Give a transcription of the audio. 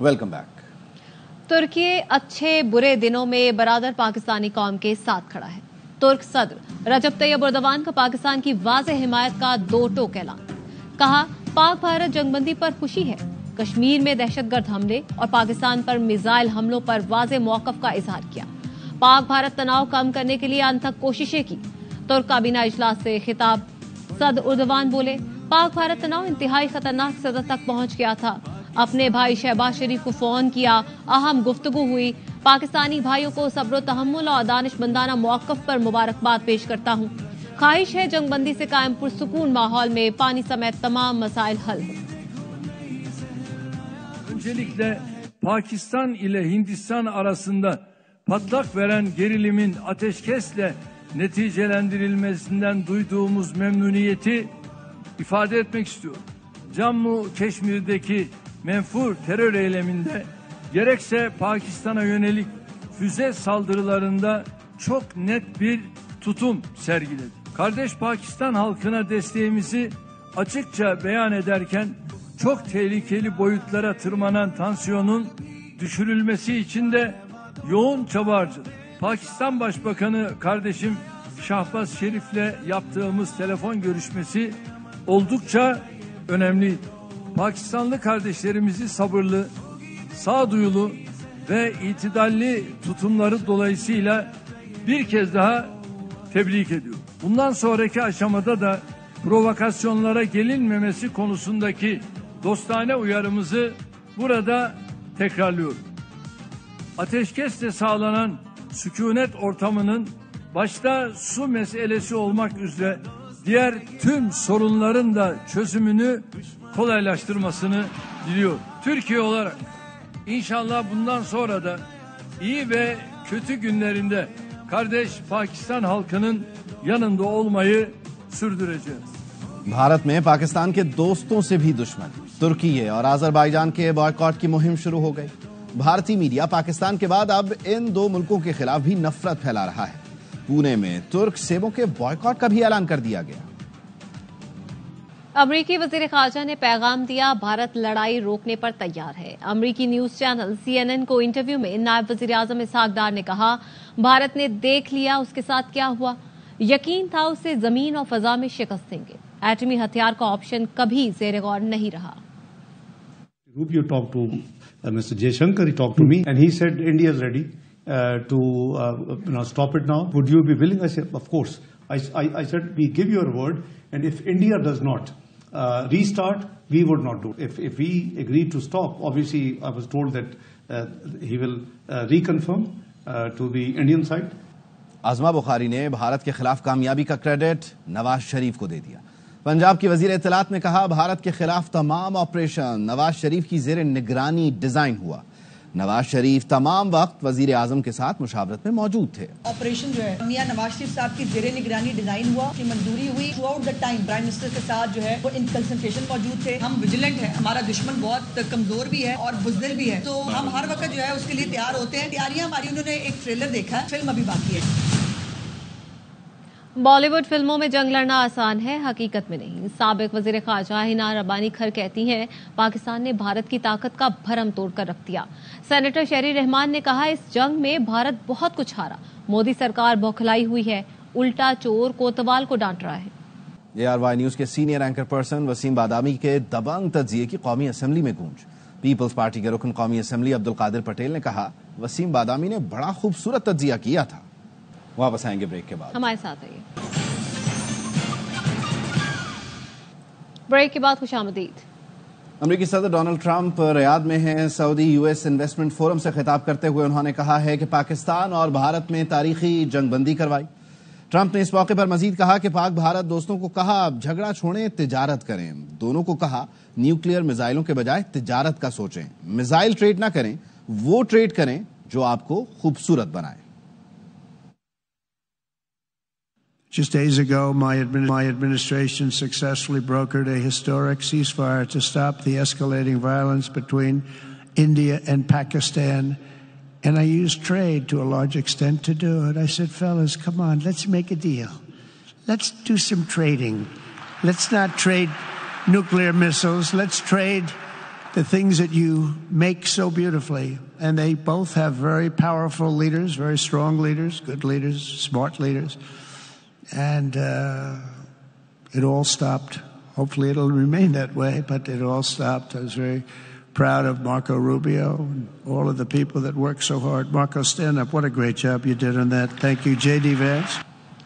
Welcome back. ترکی اچھے برے دنوں میں برادر پاکستانی قوم کے ساتھ کھڑا ہے. ترک صدر رجب طیب اردوان کا پاکستان کی واضح حمایت کا دو ٹوک اعلان. کہا پاک بھارت جنگ بندی پر خوشی ہے. کشمیر میں دہشت گرد حملے اور پاکستان پر میزائل حملوں پر واضح موقف کا اظہار کیا. پاک بھارت تناؤ کم کرنے کے لیے انتھک کوششیں کی. ترک کابینہ اجلاس سے خطاب. صدر اردوان بولے پاک بھارت تناؤ انتہائی خطرناک سطح تک پہنچ گیا تھا. اپنے بھائی شہباز شریف کو فون کیا. اہم گفتگو ہوئی. پاکستانی بھائیوں کو صبر و تحمل اور دانش مندانہ موقف پر مبارکباد پیش کرتا ہوں. خواہش ہے جنگ بندی سے قائم پرسکون ماحول میں پانی سمیت تمام مسائل حل ہوں. Öncelikle Pakistan ile Hindistan arasında patlak veren gerilimin ateşkesle neticelendirilmesinden duyduğumuz memnuniyeti ifade etmek istiyorum. Cammu Keşmir'deki menfur terör eyleminde gerekse Pakistan'a yönelik füze saldırılarında çok net bir tutum sergiledik. Kardeş Pakistan halkına desteğimizi açıkça beyan ederken çok tehlikeli boyutlara tırmanan tansiyonun düşürülmesi için de yoğun çaba harcadık. Pakistan Başbakanı kardeşim Şahbaz Şerif'le yaptığımız telefon görüşmesi oldukça önemliydi. Pakistanlı kardeşlerimizi sabırlı, sağduyulu ve itidalli tutumları dolayısıyla bir kez daha tebrik ediyorum. Bundan sonraki aşamada da provokasyonlara gelinmemesi konusundaki dostane uyarımızı burada tekrarlıyorum. Ateşkesle sağlanan sükunet ortamının başta su meselesi olmak üzere diğer tüm sorunların da çözümünü kolaylaştırmasını diliyorum. Türkiye olarak inşallah bundan sonra da iyi ve kötü günlerinde kardeş Pakistan halkının yanında olmayı sürdüreceğiz. Bharat میں پاکستان کے دوستوں سے بھی دشمن. ترکی اور آذربائیجان کے boycott کی مہم شروع ہو گئی. بھارتی میڈیا پاکستان کے بعد اب ان دو ملکوں کے خلاف بھی نفرت پھیلا رہا ہے. پونے میں ترک سیبوں کے بائیکاٹ کا بھی اعلان کر دیا گیا. امریکی وزیر خارجہ نے پیغام دیا بھارت لڑائی روکنے پر تیار ہے. امریکی نیوز چینل CNN کو انٹرویو میں نائب وزیر اعظم اسحاق ڈار نے کہا بھارت نے دیکھ لیا اس کے ساتھ کیا ہوا. یقین تھا اسے زمین اور فضا میں شکست دیں گے. ایٹمی ہتھیار کا آپشن کبھی زیر غور نہیں رہا. You talked to Mr. Jaishankar, he talked to me and he said India is ready to stop it now. Would you be willing? I said, of course. I said, we give you a word, and if India does not restart, we would not do it. If we agree to stop, obviously I was told that he will reconfirm to the Indian side. عظمہ بخاری نے بھارت کے خلاف کامیابی کا credit Nawaz Sharif کو دے دیا. پنجاب کی وزیر اطلاعات نے کہا بھارت کے خلاف تمام آپریشن نواز شریف کی زیر نگرانی ڈیزائن ہوا. نواز شریف تمام وقت وزیر اعظم کے ساتھ مشاورت میں موجود تھے. آپریشن جو ہے میاں نواز شریف صاحب کی زیر نگرانی ڈیزائن ہوا, کی منظوری ہوئی. Through out the time prime minister کے ساتھ جو ہے وہ ان کنسنٹریشن موجود تھے. ہم ویجیلنٹ ہیں, ہمارا دشمن بہت کمزور بھی ہے اور بزدل بھی ہے, تو ہم ہر وقت جو ہے اس کے لیے تیار ہوتے ہیں. تیاریاں ہماری, انہوں نے ایک ٹریلر دیکھا ہے, فلم ابھی باقی ہے. بالی ووڈ فلموں میں جنگ لڑنا آسان ہے, حقیقت میں نہیں. سابق وزیر خارجہ ہنا ربانی کھر کہتی ہیں پاکستان نے بھارت کی طاقت کا بھرم توڑ کر رکھ دیا. سینیٹر شہری رحمان نے کہا اس جنگ میں بھارت بہت کچھ ہارا. مودی سرکار بوکھلائی ہوئی ہے, الٹا چور کوتوال کو ڈانٹ رہا ہے. ARY نیوز کے سینئر اینکر پرسن وسیم بادامی کے دبنگ تجزیے کی قومی اسمبلی میں گونج. پیپلز پارٹی کے رکن قومی اسمبلی عبدالقادر پٹیل نے کہا وسیم بادامی نے بڑا خوبصورت تجزیہ کیا تھا. واپس آئیں گے بریک کے بعد. ہمارے ساتھ رہیے. بریک کے بعد خوش آمدید. امریکی صدر ڈونلڈ ٹرمپ ریاض میں ہیں. سعودی US انویسٹمنٹ فورم سے خطاب کرتے ہوئے انہوں نے کہا ہے کہ پاکستان اور بھارت میں تاریخی جنگ بندی کروائی. ٹرمپ نے اس موقع پر مزید کہا کہ پاک بھارت دوستوں کو کہا جھگڑا چھوڑیں, تجارت کریں. دونوں کو کہا نیوکلیئر میزائلوں کے بجائے تجارت کا سوچیں. میزائل ٹریڈ نہ کریں, وہ ٹریڈ کریں جو آپ کو خوبصورت بنائے. Just days ago, my administration successfully brokered a historic ceasefire to stop the escalating violence between India and Pakistan. And I used trade to a large extent to do it. I said, fellas, come on, let's make a deal. Let's do some trading. Let's not trade nuclear missiles. Let's trade the things that you make so beautifully. And they both have very powerful leaders, very strong leaders, good leaders, smart leaders. And it all stopped. Hopefully it'll remain that way, but it all stopped. I was very proud of Marco Rubio and all of the people that worked so hard. Marco, stand up. What a great job you did on that. Thank you, J.D. Vance.